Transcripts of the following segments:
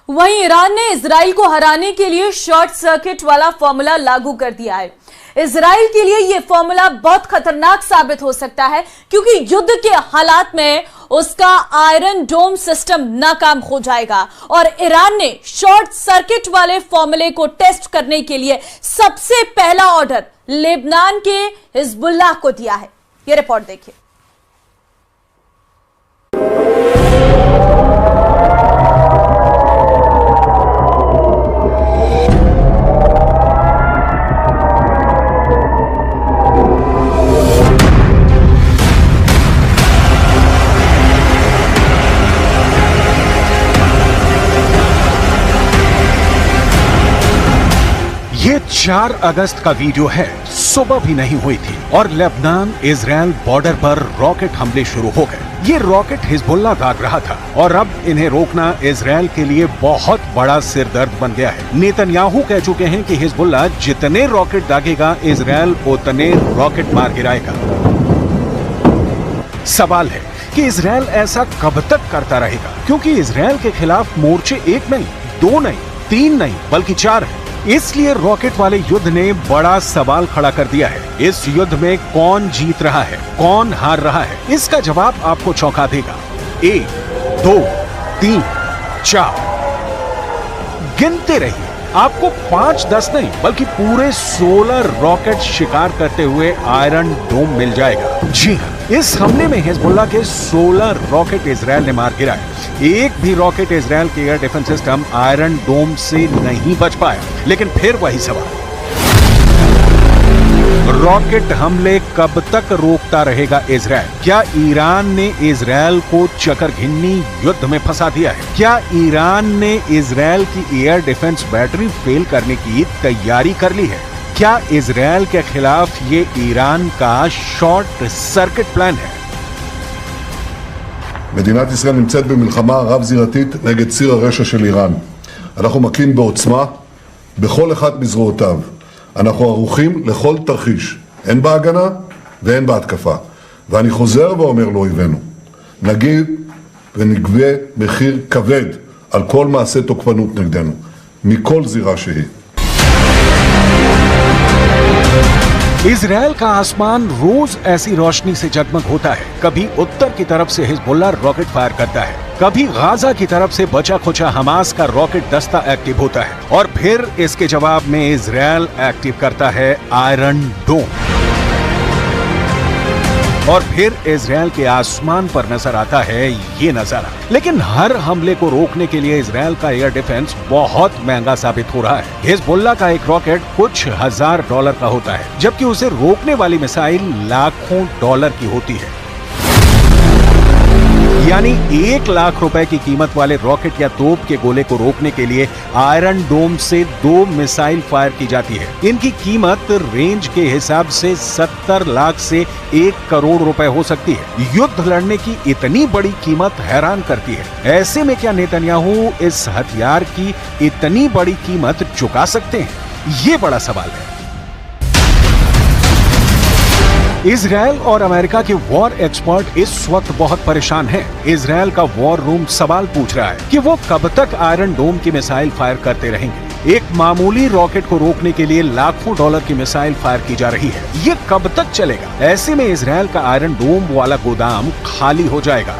वहीं ईरान ने इजराइल को हराने के लिए शॉर्ट सर्किट वाला फॉर्मूला लागू कर दिया है। इजराइल के लिए यह फॉर्मूला बहुत खतरनाक साबित हो सकता है क्योंकि युद्ध के हालात में उसका आयरन डोम सिस्टम नाकाम हो जाएगा और ईरान ने शॉर्ट सर्किट वाले फॉर्मूले को टेस्ट करने के लिए सबसे पहला ऑर्डर लेबनान के हिजबुल्लाह को दिया है। यह रिपोर्ट देखिए। ये 4 अगस्त का वीडियो है। सुबह भी नहीं हुई थी और लेबनान इजराइल बॉर्डर पर रॉकेट हमले शुरू हो गए। ये रॉकेट हिजबुल्लाह दाग रहा था और अब इन्हें रोकना इजराइल के लिए बहुत बड़ा सिरदर्द बन गया है। नेतन्याहू कह चुके हैं कि हिजबुल्लाह जितने रॉकेट दागेगा इजराइल उतने रॉकेट मार गिराएगा। सवाल है कि इजराइल ऐसा कब तक करता रहेगा, क्योंकि इजराइल के खिलाफ मोर्चे 1 नहीं, 2 नहीं, 3 नहीं बल्कि 4 है। इसलिए रॉकेट वाले युद्ध ने बड़ा सवाल खड़ा कर दिया है। इस युद्ध में कौन जीत रहा है, कौन हार रहा है, इसका जवाब आपको चौंका देगा। 1, 2, 3, 4 गिनते रहिए। आपको 5, 10 नहीं बल्कि पूरे 16 रॉकेट शिकार करते हुए आयरन डोम मिल जाएगा। जी हाँ, इस हमले में हिजबुल्लाह के 16 रॉकेट इजराइल ने मार गिराए। एक भी रॉकेट इजराइल के एयर डिफेंस सिस्टम आयरन डोम से नहीं बच पाया। लेकिन फिर वही सवाल, रॉकेट हमले कब तक रोकता रहेगा इजराइल? क्या ईरान ने इजराइल को चकरघिन्नी युद्ध में फंसा दिया है? क्या ईरान ने इजराइल की एयर डिफेंस बैटरी फेल करने की तैयारी कर ली है? क्या इजराइल के खिलाफ ये ईरान का शॉर्ट सर्किट प्लान है? מדינת ישראל נמצאת במלחמה רב-זירתית נגד ציר הרשע של איראן. אנחנו מכים בעוצמה בכל אחד מזרועותיו. אנחנו ערוכים לכל תרחיש, הן בהגנה והן בהתקפה. ואני חוזר ואומר לאויבינו, נגיד ונגבה מחיר כבד על כל מעשה תוקפנות נגדנו, מכל זירה שהיא. इजराइल का आसमान रोज ऐसी रोशनी से जगमग होता है। कभी उत्तर की तरफ से हिजबुल्लाह रॉकेट फायर करता है, कभी गाजा की तरफ से बचा खुचा हमास का रॉकेट दस्ता एक्टिव होता है और फिर इसके जवाब में इजराइल एक्टिव करता है आयरन डोम। और फिर इजराइल के आसमान पर नजर आता है ये नजारा। लेकिन हर हमले को रोकने के लिए इजराइल का एयर डिफेंस बहुत महंगा साबित हो रहा है। हिजबुल्लाह का एक रॉकेट कुछ $1000 का होता है, जबकि उसे रोकने वाली मिसाइल लाखों डॉलर की होती है। यानी 1 लाख रुपए की कीमत वाले रॉकेट या तोप के गोले को रोकने के लिए आयरन डोम से 2 मिसाइल फायर की जाती है। इनकी कीमत रेंज के हिसाब से 70 लाख से 1 करोड़ रुपए हो सकती है। युद्ध लड़ने की इतनी बड़ी कीमत हैरान करती है। ऐसे में क्या नेतन्याहू इस हथियार की इतनी बड़ी कीमत चुका सकते हैं? ये बड़ा सवाल है। इजराइल और अमेरिका के वॉर एक्सपर्ट इस वक्त बहुत परेशान हैं। इजराइल का वॉर रूम सवाल पूछ रहा है कि वो कब तक आयरन डोम की मिसाइल फायर करते रहेंगे। एक मामूली रॉकेट को रोकने के लिए लाखों डॉलर की मिसाइल फायर की जा रही है। ये कब तक चलेगा? ऐसे में इजराइल का आयरन डोम वाला गोदाम खाली हो जाएगा।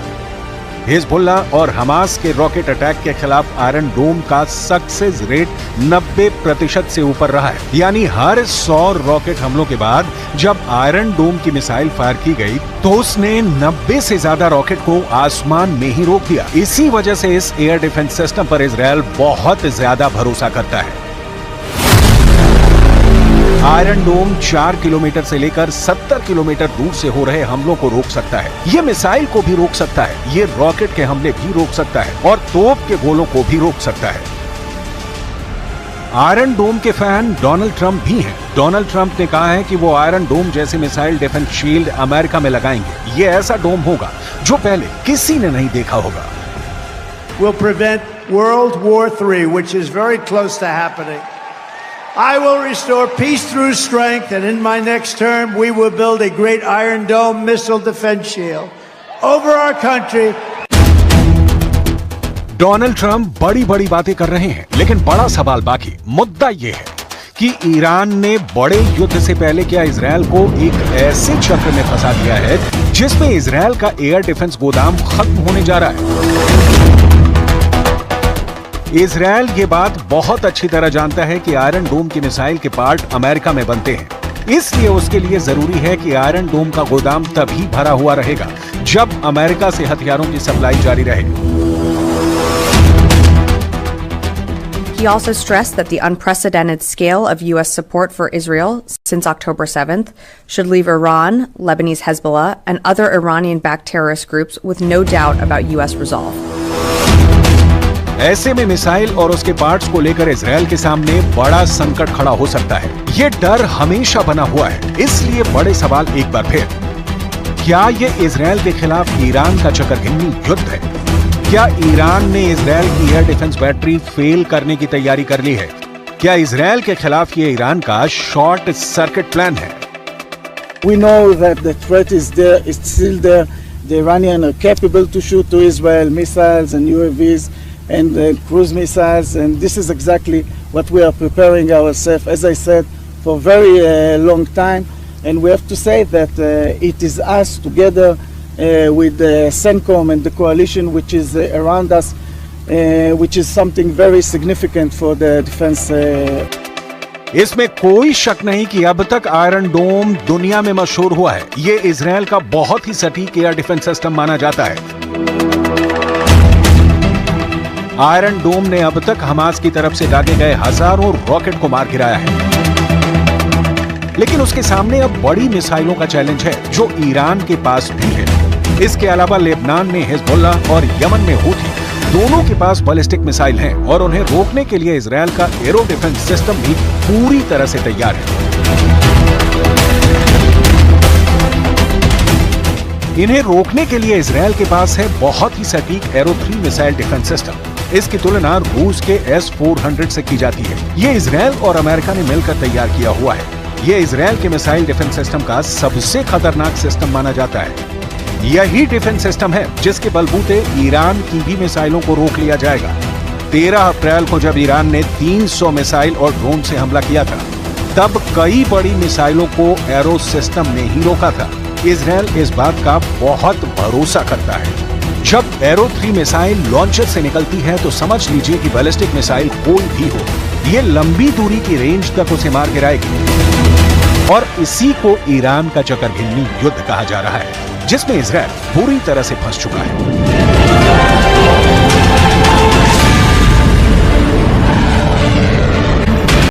हिजबुल्लाह और हमास के रॉकेट अटैक के खिलाफ आयरन डोम का सक्सेस रेट 90% से ऊपर रहा है। यानी हर 100 रॉकेट हमलों के बाद जब आयरन डोम की मिसाइल फायर की गई तो उसने 90 से ज्यादा रॉकेट को आसमान में ही रोक दिया। इसी वजह से इस एयर डिफेंस सिस्टम पर इजराइल बहुत ज्यादा भरोसा करता है। आयरन डोम 4 किलोमीटर से लेकर 70 किलोमीटर दूर से हो रहे हमलों को रोक सकता है। ये मिसाइल को भी रोक सकता है, ये रॉकेट के हमले भी रोक सकता है और तोप के गोलों को भी रोक सकता है। आयरन डोम के फैन डोनाल्ड ट्रंप भी हैं। डोनाल्ड ट्रंप ने कहा है कि वो आयरन डोम जैसे मिसाइल डिफेंस शील्ड अमेरिका में लगाएंगे। ये ऐसा डोम होगा जो पहले किसी ने नहीं देखा होगा। Will prevent World War III, which is very close to happening. I will restore peace through strength, and in my next term, we will build a great Iron Dome missile defense shield over our country. Donald Trump बड़ी बड़ी बातें कर रहे हैं, लेकिन बड़ा सवाल बाकी मुद्दा यह है कि ईरान ने बड़े युद्ध से पहले क्या इजरायल को एक ऐसे चक्र में फंसा दिया है जिसमें इजरायल का एयर डिफेंस गोदाम खत्म होने जा रहा है। इजरायल ये बात बहुत अच्छी तरह जानता है कि आयरन डोम की मिसाइल के पार्ट अमेरिका में बनते हैं, इसलिए उसके लिए जरूरी है कि आयरन डोम का गोदाम तभी भरा हुआ रहेगा जब अमेरिका से हथियारों की सप्लाई जारी रहे। He also stressed that the unprecedented scale of U.S. support for Israel since October 7th should leave Iran, Lebanese Hezbollah, and other Iranian-backed terrorist groups with no doubt about U.S. resolve. ऐसे में missile और उसके parts को लेकर Israel के सामने बड़ा संकट खड़ा हो सकता है। ये डर हमेशा बना हुआ है, इसलिए बड़े सवाल एक बार फिर, क्या ये इजरायल के खिलाफ ईरान का चक्करघिन्नी युद्ध है? क्या ईरान ने इजरायल की एयर डिफेंस बैटरी फेल करने की तैयारी कर ली है? क्या इजरायल के खिलाफ ये ईरान का शॉर्ट सर्किट प्लान है? We know that the threat is there, it's still there. The Iranians are capable to shoot to Israel missiles and UAVs and cruise missiles, and this is exactly what we are preparing ourselves, as I said, for a very long time. And we have to say that it is us together with CENTCOM and the coalition which is around us, which is something very significant for the defense. इसमें कोई शक नहीं कि अब तक iron डोम दुनिया में मशहूर हुआ है। ये इजरायल का बहुत ही सटीक एयर डिफेंस सिस्टम माना जाता है। आयरन डोम ने अब तक हमास की तरफ से दागे गए हजारों रॉकेट को मार गिराया है, लेकिन उसके सामने अब बड़ी मिसाइलों का चैलेंज है जो ईरान के पास भी है। इसके अलावा लेबनान में हिजबुल्ला और यमन में हूथी, दोनों के पास बैलिस्टिक मिसाइल हैं और उन्हें रोकने के लिए इजरायल का एरो डिफेंस सिस्टम भी पूरी तरह से तैयार है। इन्हें रोकने के लिए इजरायल के पास है बहुत ही सटीक एरो 3 मिसाइल डिफेंस सिस्टम। इसकी तुलना रूस के S-400 से की जाती है। ये इजरायल और अमेरिका ने मिलकर तैयार किया हुआ है। ये इजरायल के मिसाइल डिफेंस सिस्टम का सबसे खतरनाक सिस्टम माना जाता है। यही डिफेंस सिस्टम है जिसके बलबूते ईरान की भी मिसाइलों को रोक लिया जाएगा। 13 अप्रैल को जब ईरान ने 300 मिसाइल और ड्रोन से हमला किया था, तब कई बड़ी मिसाइलों को एरो सिस्टम ने ही रोका था। इजरायल इस बात का बहुत भरोसा करता है। जब एरो 3 मिसाइल लॉन्चर से निकलती है तो समझ लीजिए कि बैलिस्टिक मिसाइल कोई भी हो, ये लंबी दूरी की रेंज तक उसे मार गिराएगी। और इसी को ईरान का चक्करघिन्नी युद्ध कहा जा रहा है, जिसमें इजरायल पूरी तरह से फंस चुका है।